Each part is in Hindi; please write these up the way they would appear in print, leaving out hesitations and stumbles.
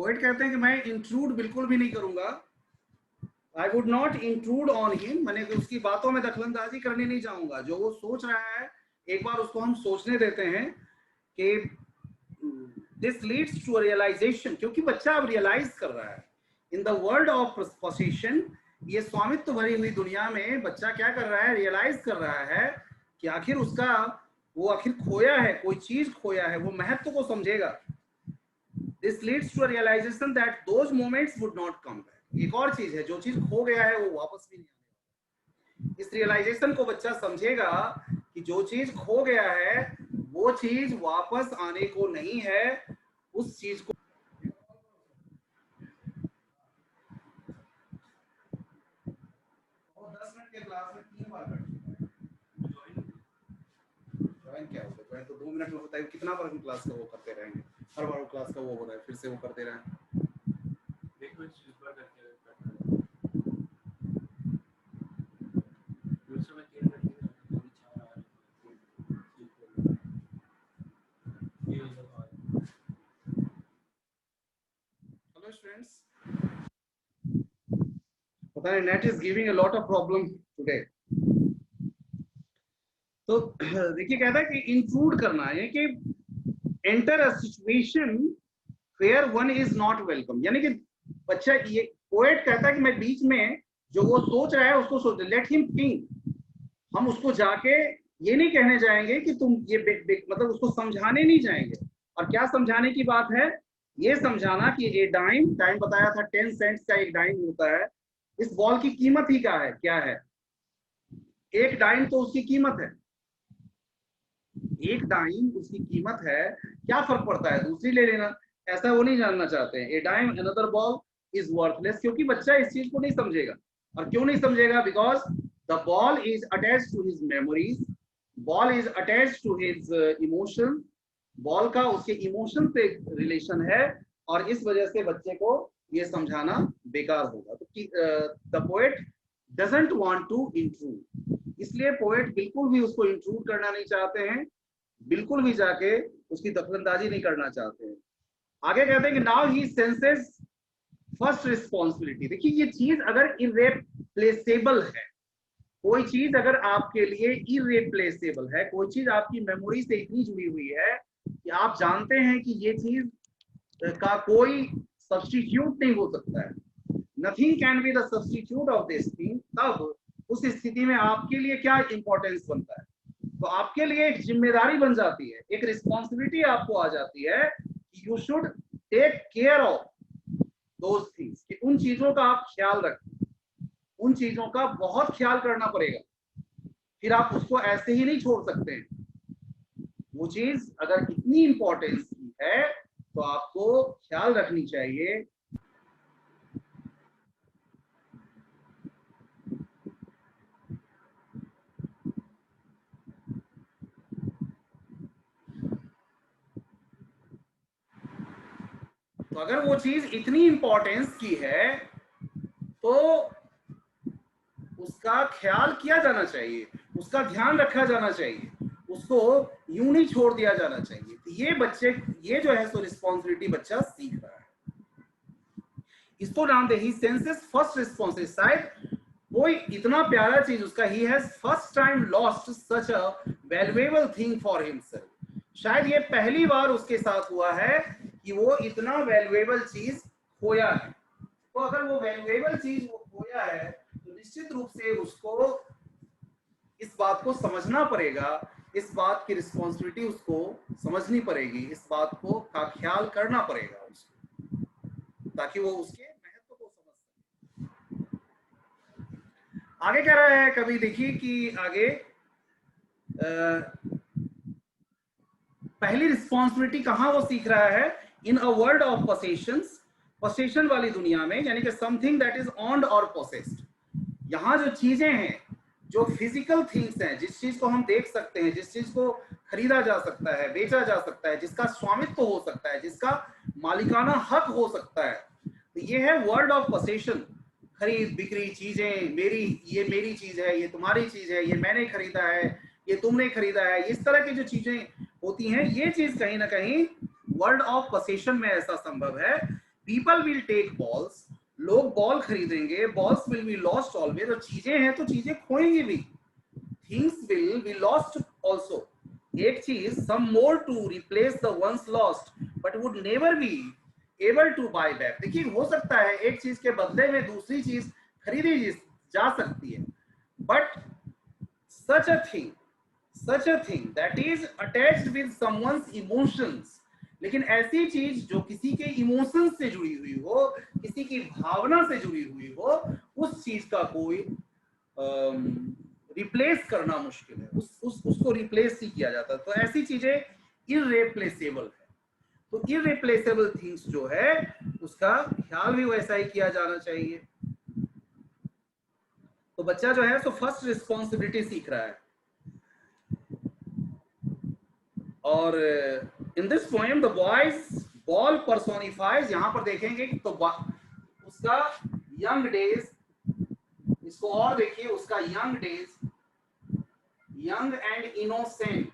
पोएट कहते हैं कि मैं इंट्रूड बिल्कुल भी नहीं करूंगा, I would not intrude on him, मैंने उसकी बातों में दखलंदाजी करनी नहीं चाहूंगा। जो वो सोच रहा है एक बार उसको हम सोचने देते हैं कि दिस लीड्स टू रियलाइजेशन, क्योंकि बच्चा अब रियलाइज कर रहा है in the world of possession, ये स्वामित्व भरी हुई दुनिया में बच्चा क्या कर रहा है, रियलाइज कर रहा है कि आखिर उसका वो आखिर खोया है, कोई चीज खोया है, वो महत्व को समझेगा। This leads to realisation that those moments would not come back. एक और चीज है, जो चीज खो गया है वो वापस भी नहीं आने वाला। इस रियलाइजेशन को बच्चा समझेगा कि जो चीज खो गया है वो चीज वापस आने को नहीं है, उस चीज को 10 मिनट के क्लास में 3 बार कर ज्वाइन क्या होगा, ज्वाइन तो 2 मिनट में होता है, कितना बार हम क्लास का वो करते रहेंगे, हर बार क्लास का वो हो रहा है, फिर से वो करते रहें। हेलो स्टूडेंट्स, पता है net is giving a lot of problem today. तो देखिए कहता है कि इंक्लूड करना है कि enter a situation where one is not welcome, यानी कि बच्चा, ये पोएट कहता है कि मैं बीच में जो वो सोच रहा है उसको सोच, लेट हिम थिंक। हम उसको जाके ये नहीं कहने जाएंगे कि तुम ये मतलब उसको समझाने नहीं जाएंगे। और क्या समझाने की बात है, ये समझाना कि ये डाइम, टाइम बताया था 10 सेंट्स का एक डाइम होता है, इस बॉल की कीमत ही क्या है, एक डाइम तो उसकी कीमत है, एक डाइम उसकी कीमत है, क्या फर्क पड़ता है दूसरी ले लेना, ऐसा वो नहीं जानना चाहते हैं। A dime another ball is worthless, क्योंकि बच्चा इस चीज को नहीं समझेगा। और क्यों नहीं समझेगा, because the ball is attached to his memories, ball is attached to his emotion, ball का उसके इमोशन से रिलेशन है, और इस वजह से बच्चे को ये समझाना बेकार होगा। तो the poet doesn't want to intrude, इसलिए पोएट बिल्कुल भी उसको इंट्रूड करना नहीं चाहते हैं, बिल्कुल भी जाके उसकी दखलंदाजी नहीं करना चाहते हैं। आगे कहते हैं कि now he senses first responsibility. देखिए ये चीज अगर इरेप्लेसेबल है, कोई चीज अगर आपके लिए इरेप्लेसेबल है, कोई चीज आपकी मेमोरी से इतनी जुड़ी हुई है कि आप जानते हैं कि ये चीज का कोई सब्स्टिट्यूट नहीं हो सकता है, nothing can be the substitute of this thing, तब उस स्थिति में आपके लिए क्या इंपॉर्टेंस बनता है, तो आपके लिए एक जिम्मेदारी बन जाती है, एक रिस्पॉन्सिबिलिटी आपको आ जाती है कि you should take care of those things, कि उन चीजों का आप ख्याल रखें, उन चीजों का बहुत ख्याल करना पड़ेगा, फिर आप उसको ऐसे ही नहीं छोड़ सकते हैं। वो चीज अगर इतनी इंपॉर्टेंस की है तो आपको ख्याल रखनी चाहिए। तो अगर वो चीज इतनी इंपॉर्टेंस की है तो उसका ख्याल किया जाना चाहिए, उसका ध्यान रखा जाना चाहिए, उसको यूं नहीं छोड़ दिया जाना चाहिए। तो ये बच्चे, ये जो है सो रिस्पॉन्सिबिलिटी बच्चा सीख रहा है, इसको नाम दे ही सेंसेस फर्स्ट रिस्पॉन्सिबिलिटी। शायद कोई इतना प्यारा चीज उसका, he has first time lost such a valuable thing for himself, शायद ये पहली बार उसके साथ हुआ है कि वो इतना वैल्यूएबल चीज खोया है। तो अगर वो वैल्यूएबल चीज वो खोया है तो निश्चित रूप से उसको इस बात को समझना पड़ेगा, इस बात की रिस्पॉन्सिबिलिटी उसको समझनी पड़ेगी, इस बात को का ख्याल करना पड़ेगा उसको, ताकि वो उसके महत्व को समझ सके। आगे कह रहा है, कभी देखिए कि आगे पहली रिस्पॉन्सिबिलिटी कहां वो सीख रहा है, इन अ वर्ल्ड ऑफ पोसेशंस, पोसेशन वाली दुनिया में, यानी कि समथिंग दैट इज ऑन्ड और पोसेस्ड। यहाँ जो चीजें हैं, जो फिजिकल थिंग्स हैं, जिस चीज को हम देख सकते हैं, जिस चीज को खरीदा जा सकता है, बेचा जा सकता है, जिसका स्वामित्व हो सकता है, जिसका मालिकाना हक हो सकता है, तो ये है वर्ल्ड ऑफ पोसेशन। खरीद बिक्री चीजें, मेरी, ये मेरी चीज है, ये तुम्हारी चीज है, ये मैंने खरीदा है, ये तुमने खरीदा है, इस तरह की जो चीजें होती हैं, ये चीज कहीं ना कहीं वर्ल्ड ऑफ पोसेशन में ऐसा संभव है। पीपल विल टेक बॉल्स, लोग बॉल खरीदेंगे, balls will be lost always, और चीजें हैं तो चीजें खोएंगी भी, things will be lost also, एक चीज some more to replace the ones lost but would never be able to buy back. देखिए हो सकता है एक चीज के बदले में दूसरी चीज खरीदी जा सकती है, but such a thing that is attached with someone's emotions, लेकिन ऐसी चीज जो किसी के इमोशंस से जुड़ी हुई हो, किसी की भावना से जुड़ी हुई हो, उस चीज का कोई रिप्लेस करना मुश्किल है, उसको रिप्लेस ही किया जाता है। तो ऐसी चीजें इररिप्लेसेबल है। तो इररिप्लेसेबल थिंग्स जो है उसका ख्याल भी वैसा ही किया जाना चाहिए। तो बच्चा जो है तो फर्स्ट रिस्पॉन्सिबिलिटी सीख रहा है। और in this poem the boy's ball personifies, यहां पर देखेंगे तो उसका यंग डेज, इसको और देखिए, उसका young days, young and innocent,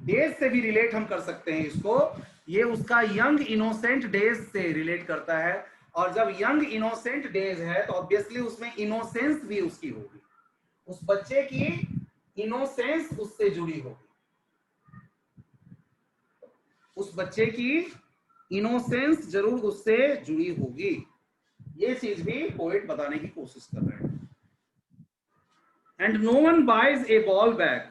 days से भी रिलेट हम कर सकते हैं इसको, ये उसका यंग इनोसेंट डेज से रिलेट करता है। और जब यंग इनोसेंट डेज है तो ऑब्वियसली उसमें इनोसेंस भी उसकी होगी, उस बच्चे की इनोसेंस उससे जुड़ी होगी, उस बच्चे की इनोसेंस जरूर उससे जुड़ी होगी। ये चीज भी पोएट बताने की कोशिश कर रहे हैं। And no one buys a ball bag,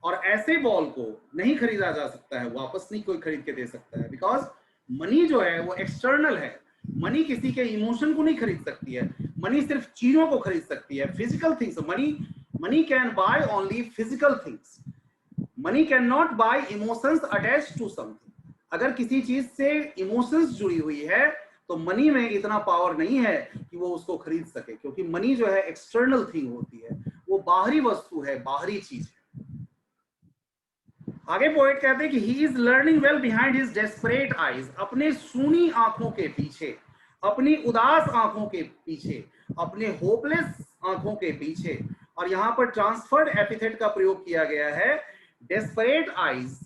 और ऐसे बॉल को नहीं खरीदा जा सकता है, वापस नहीं कोई खरीद के दे सकता है, बिकॉज मनी जो है वो एक्सटर्नल है, मनी किसी के इमोशन को नहीं खरीद सकती है, मनी सिर्फ चीजों को खरीद सकती है, physical things. Money can buy only physical things, money can not buy emotions attached to something. अगर किसी चीज से इमोशंस जुड़ी हुई है तो मनी में इतना पावर नहीं है कि वो उसको खरीद सके, क्योंकि मनी जो है एक्सटर्नल थिंग होती है, वो बाहरी वस्तु है, बाहरी चीज है। आगे पोएट कहते हैं कि he is learning well behind his desperate eyes, अपने सूनी आंखों के पीछे, अपनी उदास आंखों के पीछे, अपने होपलेस आंखों के पीछे। और यहां पर ट्रांसफर्ड एपिथेट का प्रयोग किया गया है, डेस्परेट आईज,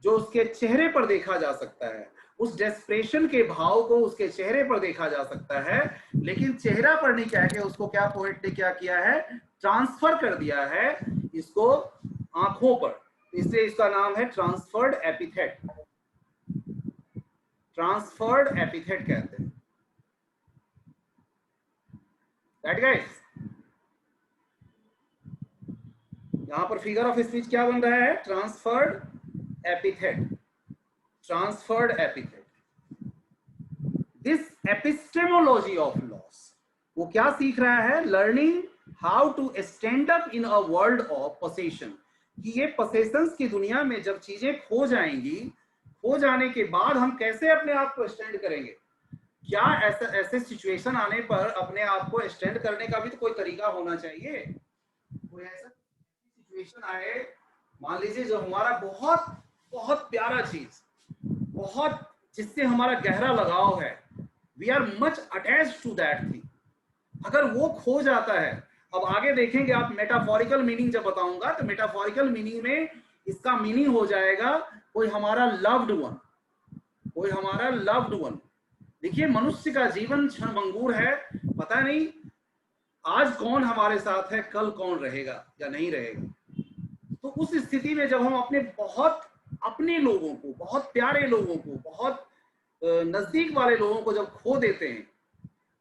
जो उसके चेहरे पर देखा जा सकता है, उस डेस्परेशन के भाव को उसके चेहरे पर देखा जा सकता है, लेकिन चेहरा पर नहीं कह के उसको क्या पोएट ने क्या किया है, ट्रांसफर कर दिया है इसको आंखों पर, इसलिए इसका नाम है ट्रांसफर्ड एपिथेट, ट्रांसफर्ड एपिथेट कहते हैं। राइट गाइस, यहां पर फिगर ऑफ स्पीच क्या बन रहा है, transferred epithet, transferred epithet. This epistemology of loss, वो क्या सीख रहा है, learning how to stand up in a world of possession, कि ये पोसेशंस की दुनिया में जब चीजें खो जाएंगी, खो जाने के बाद हम कैसे अपने आप को स्टैंड करेंगे। क्या ऐसे सिचुएशन आने पर अपने आप को स्टैंड करने का भी तो कोई तरीका होना चाहिए। कोई ऐसा सिचुएशन आए, मान लीजिए जो हमारा बहुत बहुत प्यारा चीज, बहुत जिससे हमारा गहरा लगाव है, we are much attached to that thing, अगर वो खो जाता है। अब आगे देखेंगे आप, मेटाफोरिकल मीनिंग जब बताऊंगा तो मेटाफोरिकल मीनिंग में इसका मीनिंग हो जाएगा कोई हमारा लव्ड वन, कोई हमारा लव्ड वन। देखिए मनुष्य का जीवन क्षणभंगुर है, पता नहीं आज कौन हमारे साथ है, कल कौन रहेगा या नहीं रहेगा। तो उस स्थिति में जब हम अपने बहुत अपने लोगों को, बहुत प्यारे लोगों को, बहुत नजदीक वाले लोगों को जब खो देते हैं,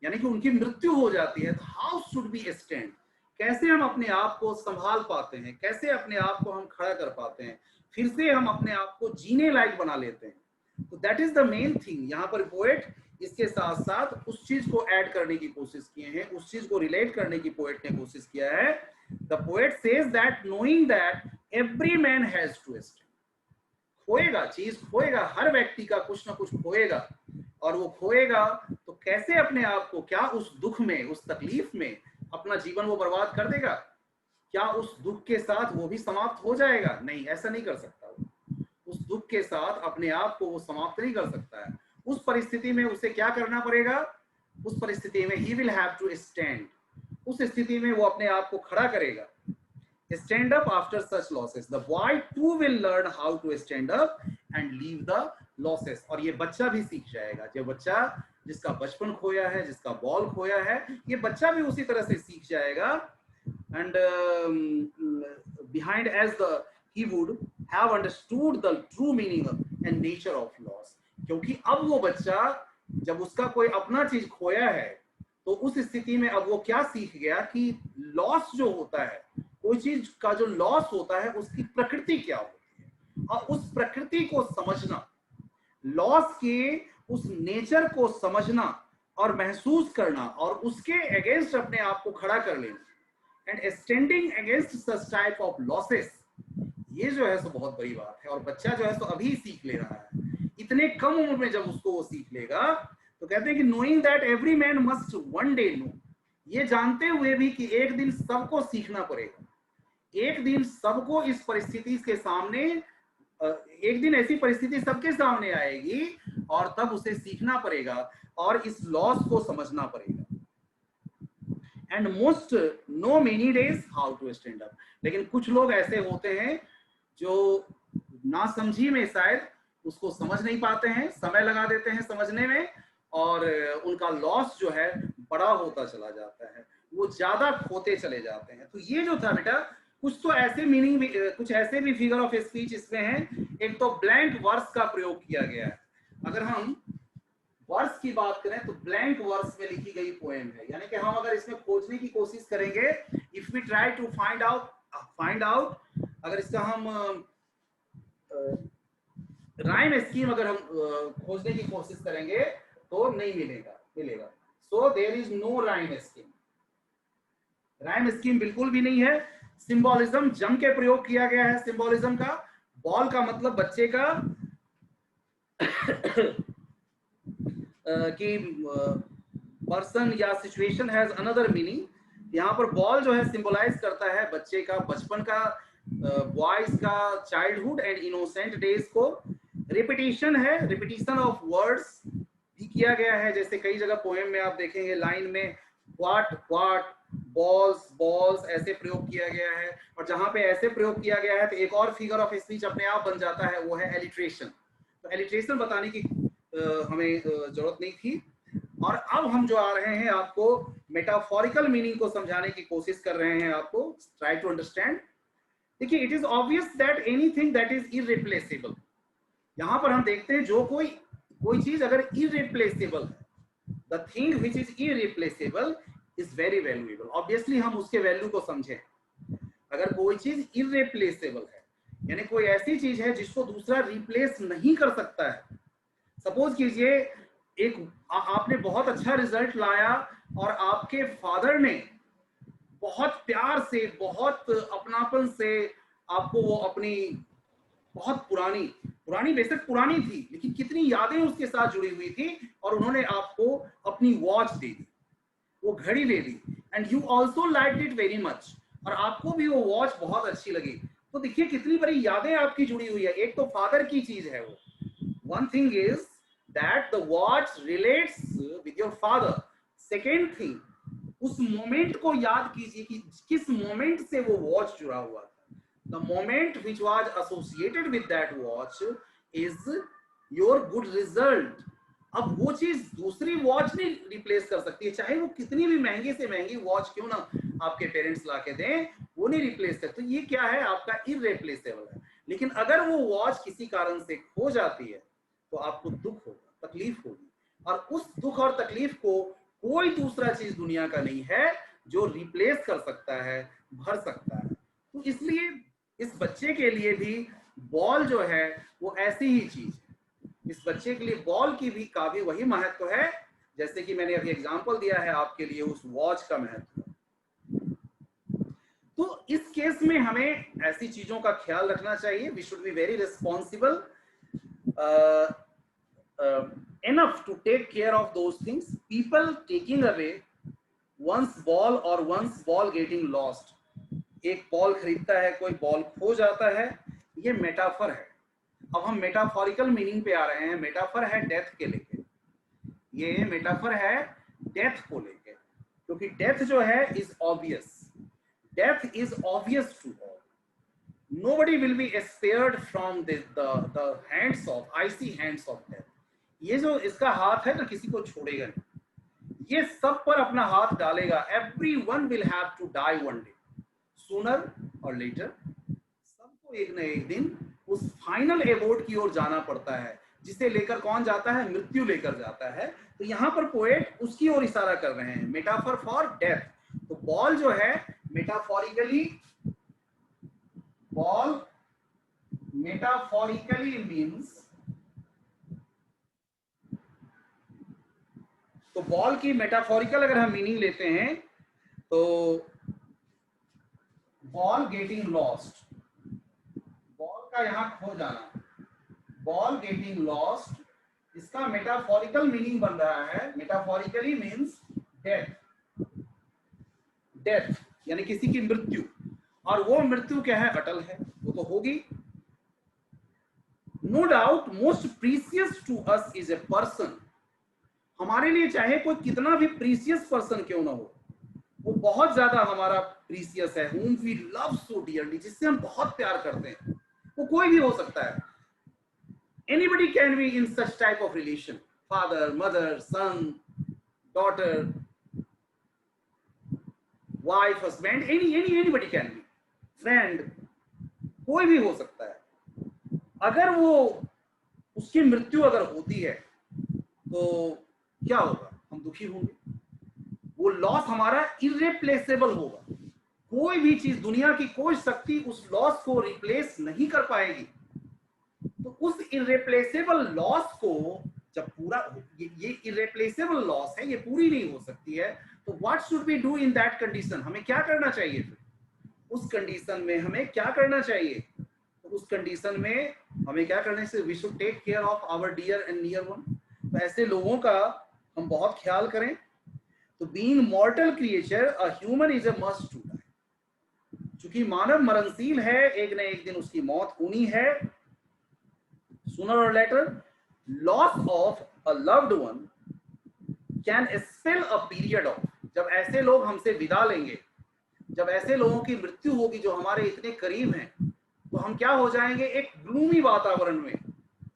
यानी कि उनकी मृत्यु हो जाती है, तो हाउ शुड बी स्टैंड, कैसे हम अपने आप को संभाल पाते हैं, कैसे अपने आप को हम खड़ा कर पाते हैं, फिर से हम अपने आप को जीने लायक बना लेते हैं। तो that is the main thing. यहाँ पर पोएट इसके साथ साथ उस चीज को ऐड करने की कोशिश किए हैं, उस चीज को रिलेट करने की पोएट ने कोशिश किया है। The poet says that knowing that every man has to stand, खोएगा, चीज खोएगा, हर व्यक्ति का कुछ ना कुछ खोएगा, और वो खोएगा तो कैसे अपने आप को, क्या उस दुख में, उस तकलीफ में अपना जीवन वो बर्बाद कर देगा, क्या उस दुख के साथ वो भी समाप्त हो जाएगा, नहीं, ऐसा नहीं कर सकता। वो उस दुख के साथ अपने आप को वो समाप्त नहीं कर सकता है। उस परिस्थिति में उसे क्या करना पड़ेगा, उस परिस्थिति में ही विल हैव टू स्टैंड, उस स्थिति में वो अपने आप को खड़ा करेगा। stand up after such losses, the boy too will learn how to stand up and leave the losses. और ये बच्चा भी सीख जाएगा, जो बच्चा जिसका बचपन खोया है, जिसका बॉल खोया है, ये बच्चा भी उसी तरह से सीख जाएगा। And behind as the he would have understood the true meaning and nature of loss। क्योंकि अब वो बच्चा जब उसका कोई अपना चीज खोया है तो उस स्थिति में अब वो क्या सीख गया कि लॉस जो होता है, कोई चीज का जो लॉस होता है उसकी प्रकृति क्या होती है, और उस प्रकृति को समझना, लॉस के उस नेचर को समझना और महसूस करना और उसके अगेंस्ट अपने आप को खड़ा कर लेना, and standing against such type of losses, ये जो है सो बहुत बड़ी बात है। और बच्चा जो है सो अभी सीख ले रहा है, इतने कम उम्र में जब उसको वो सीख लेगा तो कहते हैं कि knowing that every man must one day know, ये जानते हुए भी कि एक दिन सबको सीखना पड़ेगा, एक दिन सबको इस परिस्थिति के सामने, एक दिन ऐसी परिस्थिति सबके सामने आएगी और तब उसे सीखना पड़ेगा और इस लॉस को समझना पड़ेगा। And most know many days how to stand up, लेकिन कुछ लोग ऐसे होते हैं जो ना समझी में शायद उसको समझ नहीं पाते हैं, समय लगा देते हैं समझने में, और उनका लॉस जो है बड़ा होता चला जाता है, वो ज्यादा खोते चले जाते हैं। तो ये जो था बेटा, कुछ तो ऐसे मीनिंग भी, कुछ ऐसे भी फिगर ऑफ स्पीच इसमें है। एक तो ब्लैंक वर्स का प्रयोग किया गया है। अगर हम वर्स की बात करें तो ब्लैंक वर्स में लिखी गई पोएम है, यानी कि हम अगर इसमें खोजने की कोशिश करेंगे, if we try to find out, अगर इसका हम राइम स्कीम अगर हम खोजने की कोशिश करेंगे तो नहीं मिलेगा। So there is no rhyme scheme, rhyme scheme बिल्कुल भी नहीं है। सिंबोलिज्म जम के प्रयोग किया गया है। सिंबोलिज्म का बॉल का मतलब बच्चे का कि पर्सन या सिचुएशन हैज अनदर मीनिंग। यहाँ पर बॉल जो है सिंबलाइज करता है बच्चे का बचपन का, बॉयज का चाइल्डहुड एंड इनोसेंट डेज को। रिपीटिशन है, रिपीटिशन ऑफ वर्ड्स भी किया गया है, जैसे कई जगह पोएम में आप देखेंगे लाइन में व्हाट व्हाट, बॉल्स बॉल्स ऐसे प्रयोग किया गया है। और जहां पे ऐसे प्रयोग किया गया है तो एक और फिगर ऑफ स्पीच अपने आप बन जाता है, वो है एलिट्रेशन। तो एलिट्रेशन बताने की हमें जरूरत नहीं थी। और अब हम जो आ रहे हैं आपको मेटाफोरिकल मीनिंग को समझाने की कोशिश कर रहे हैं, आपको ट्राई टू अंडरस्टैंड। देखिए, it is obvious that anything that is irreplaceable, यहां पर हम देखते हैं जो कोई चीज अगर इररिप्लेसेबल है, the thing which is irreplaceable is very valuable. Obviously हम उसके वैल्यू को समझें। अगर कोई चीज इररिप्लेसेबल है यानी कोई ऐसी चीज है जिसको दूसरा रिप्लेस नहीं कर सकता है। सपोज कीजिए आपने बहुत अच्छा रिजल्ट लाया और आपके फादर ने बहुत प्यार से, बहुत अपनापन से आपको वो अपनी बहुत पुरानी बेशक पुरानी थी लेकिन कितनी यादें उसके साथ जुड़ी हुई थी, और उन्होंने आपको अपनी वॉच दे दी, वो घड़ी दे दी, and you also liked it very much, और आपको भी वो वॉच बहुत अच्छी लगी। तो देखिए कितनी बड़ी यादें आपकी जुड़ी हुई है। एक तो फादर की चीज है वो, one thing is that the watch relates with your father. Second thing, उस मोमेंट को याद कीजिए कि किस मोमेंट से वो वॉच जुड़ा हुआ था। The moment which was associated with that watch is your good result। अब वो चीज दूसरी वॉच नहीं रिप्लेस कर सकती है, चाहे वो कितनी भी महंगी से महंगी वॉच क्यों ना आपके पेरेंट्स ला के दें, वो नहीं रिप्लेस करते। तो ये क्या है, आपका इररिप्लेसेबल है। लेकिन अगर वो वॉच किसी कारण से खो जाती है तो आपको दुख होगा, तकलीफ होगी, और उस दुख और तकलीफ को कोई दूसरा चीज दुनिया का नहीं है जो रिप्लेस कर सकता है, भर सकता है। तो इसलिए इस बच्चे के लिए भी बॉल जो है वो ऐसी ही चीज है। इस बच्चे के लिए बॉल का भी वही महत्व है जैसे कि मैंने अभी एग्जांपल दिया है आपके लिए उस वॉच का महत्व। तो इस केस में हमें ऐसी चीजों का ख्याल रखना चाहिए। We should be very responsible enough to take care of those things. People taking away one's ball or one's ball getting lost, एक बॉल खरीदता है, कोई बॉल खो जाता है, ये मेटाफर है। अब हम मेटाफोरिकल मीनिंग पे आ रहे हैं। मेटाफर है डेथ के लेके, ये मेटाफर है डेथ को लेके, क्योंकि डेथ जो है is obvious, death is obvious to all. nobody will be spared from the hands of icy hands of death. ये जो इसका हाथ है ना किसी को छोड़ेगा नहीं, ये सब पर अपना हाथ डालेगा. Everyone will have to die one day, sooner or later. सबको एक न एक दिन उस फाइनल एबोर्ड की ओर जाना पड़ता है, जिसे लेकर कौन जाता है? मृत्यु लेकर जाता है. तो यहाँ पर पोएट उसकी ओर इशारा कर रहे हैं, मेटाफर फॉर डेथ. तो बॉल जो है मेटाफोरिकली, बॉल मेटाफोरिकली मीन्स, तो बॉल की मेटाफोरिकल अगर हम मीनिंग लेते हैं तो बॉल गेटिंग लॉस्ट, बॉल का यहां खो जाना, बॉल गेटिंग लॉस्ट, इसका मेटाफोरिकल मीनिंग बन रहा है, मेटाफोरिकली मीन्स डेथ. डेथ यानी किसी की मृत्यु, और वो मृत्यु क्या है? अटल है, वो तो होगी. No doubt most precious to us is a person. हमारे लिए चाहे कोई कितना भी प्रीसियस पर्सन क्यों ना हो, वो बहुत ज्यादा हमारा प्रीसियस है. whom we love so dearly, जिससे हम बहुत प्यार करते हैं, वो कोई भी हो सकता है. anybody can be in such type of relation, father, mother, son, daughter, wife, husband, anybody can be, friend, कोई भी हो सकता है. अगर वो उसकी मृत्यु अगर होती है तो क्या होगा? हम दुखी होंगे. वो लॉस हमारा इररिप्लेसेबल होगा. कोई भी चीज, दुनिया की कोई शक्ति उस लॉस को रिप्लेस नहीं कर पाएगी. तो उस इररिप्लेसेबल लॉस को जब पूरा, ये इररिप्लेसेबल लॉस है, ये पूरी नहीं हो सकती है, तो what should we do in that condition? हमें क्या करना चाहिए? फिर उस कंडीशन में हमें क्या करना चाहिए? तो उस कंडीशन में हमें क्या करने से, we should take care of our dear and near one. तो ऐसे लोगों का हम बहुत ख्याल करें. तो being mortal creature, a human is a must to die. चूंकि मानव मरणशील है, एक न एक दिन उसकी मौत होनी है. sooner or later, loss of a loved one can spell a period of, जब ऐसे लोग हमसे विदा लेंगे, जब ऐसे लोगों की मृत्यु होगी जो हमारे इतने करीब हैं, तो हम क्या हो जाएंगे? एक ग्लूमी वातावरण में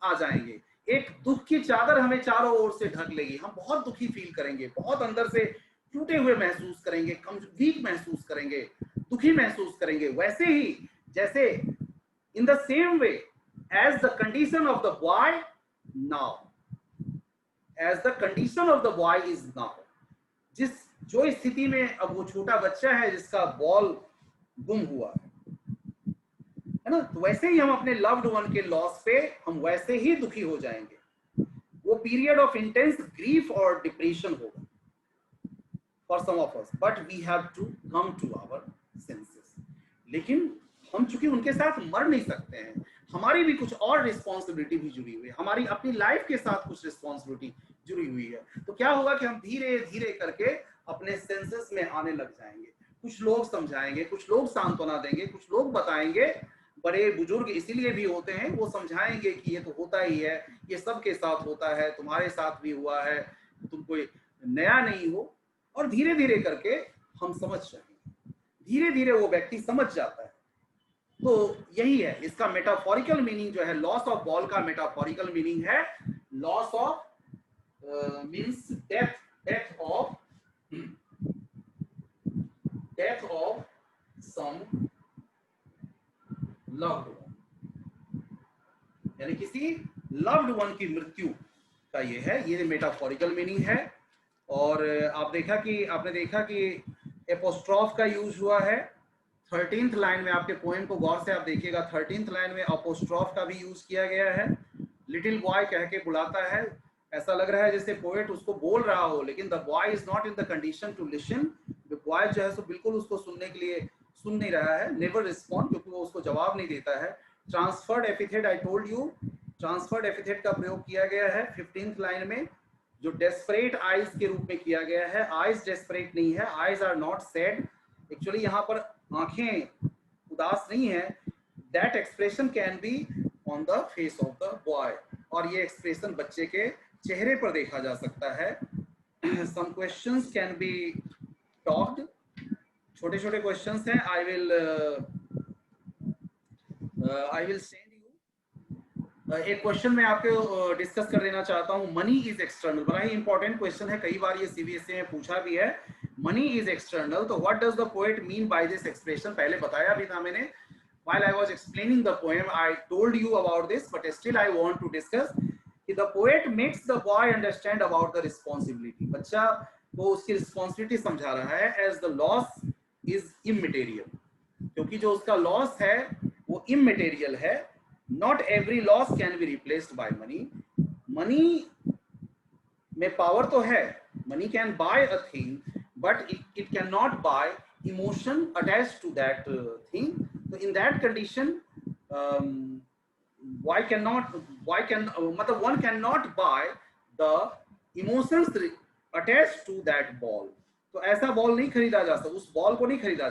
आ जाएंगे. एक दुख की चादर हमें चारों ओर से ढक लेगी. हम बहुत दुखी फील करेंगे, बहुत अंदर से टूटे हुए महसूस करेंगे, वीक महसूस करेंगे, दुखी महसूस करेंगे. वैसे ही जैसे in the same way as the condition of the boy now, as the condition of the boy is now, जो स्थिति में अब वो छोटा बच्चा है जिसका बॉल गुम हुआ है ना, तो वैसे ही हम अपने लव्ड वन के लॉस पे हम वैसे ही दुखी हो जाएंगे. वो पीरियड ऑफ इंटेंस ग्रीफ और डिप्रेशन होगा for some of us, but we have to come to our senses. लेकिन हम चूंकि उनके साथ मर नहीं सकते हैं, हमारी भी कुछ और रिस्पॉन्सिबिलिटी भी जुड़ी हुई है, हमारी अपनी लाइफ के साथ कुछ रिस्पॉन्सिबिलिटी जुड़ी हुई है. तो क्या होगा कि हम धीरे धीरे करके अपने सेंसेस में आने लग जाएंगे. कुछ लोग समझाएंगे, कुछ लोग सांत्वना देंगे, कुछ लोग बताएंगे. बड़े बुजुर्ग इसीलिए भी होते हैं, वो समझाएंगे कि ये तो होता ही है, ये सबके साथ होता है, तुम्हारे साथ भी हुआ है, तुम कोई नया नहीं हो. और धीरे धीरे करके हम समझ जाएंगे, धीरे धीरे वो व्यक्ति समझ जाता है. तो यही है इसका मेटाफोरिकल मीनिंग जो है. लॉस ऑफ बॉल का मेटाफोरिकल मीनिंग है loss of means death, death of some loved one, यानी किसी लव्ड वन की मृत्यु का ये है, ये मेटाफोरिकल मीनिंग है. और आपने देखा कि एपोस्ट्रॉफ का यूज हुआ है 13th लाइन में. आपके पोएम को गौर से आप देखिएगा, 13th लाइन में अपोस्ट्रॉफ का भी यूज किया गया है. लिटिल बॉय कह के बुलाता है, ऐसा लग रहा है जैसे पोएट उसको बोल रहा हो, लेकिन the boy is not in the condition to listen. Boy जो है सो बिल्कुल उसको सुनने के लिए सुन नहीं रहा है, नेवर रिस्पॉन्ड, क्योंकि वो उसको जवाब नहीं देता है. Transferred epithet, I told you, transferred epithet का प्रयोग किया गया है 15th लाइन में, जो डेस्परेट आइज के रूप में किया गया है. आइज डेस्परेट नहीं है, eyes are not sad. Actually यहाँ पर आंखें उदास नहीं है. That expression can be on the face of the boy, और ये एक्सप्रेशन बच्चे के चेहरे पर देखा जा सकता है. Some questions can be talked, छोटे छोटे क्वेश्चंस हैं. I will I will send you एक क्वेश्चन मैं आपको डिस्कस कर देना चाहता हूँ. मनी इज एक्सटर्नल, बड़ा ही इंपॉर्टेंट क्वेश्चन है, कई बार ये सीबीएसई में पूछा भी है. मनी इज एक्सटर्नल, तो what does the poet mean by this expression? पहले बताया भी था मैंने. While I was explaining the poem, I told you about this, but still I want to discuss. कि the poet makes the boy understand about the responsibility. बच्चा वो उसकी responsibility समझा रहा है as the loss is immaterial. क्योंकि जो उसका loss है वो immaterial है. Not every loss can be replaced by money. Money में power तो है. Money can buy a thing, but it cannot buy emotion attached to that thing. So in that condition, मतलब one cannot buy the emotions attached to that ball. तो ऐसा बॉल नहीं खरीदा जा सकता, उस बॉल को नहीं खरीदा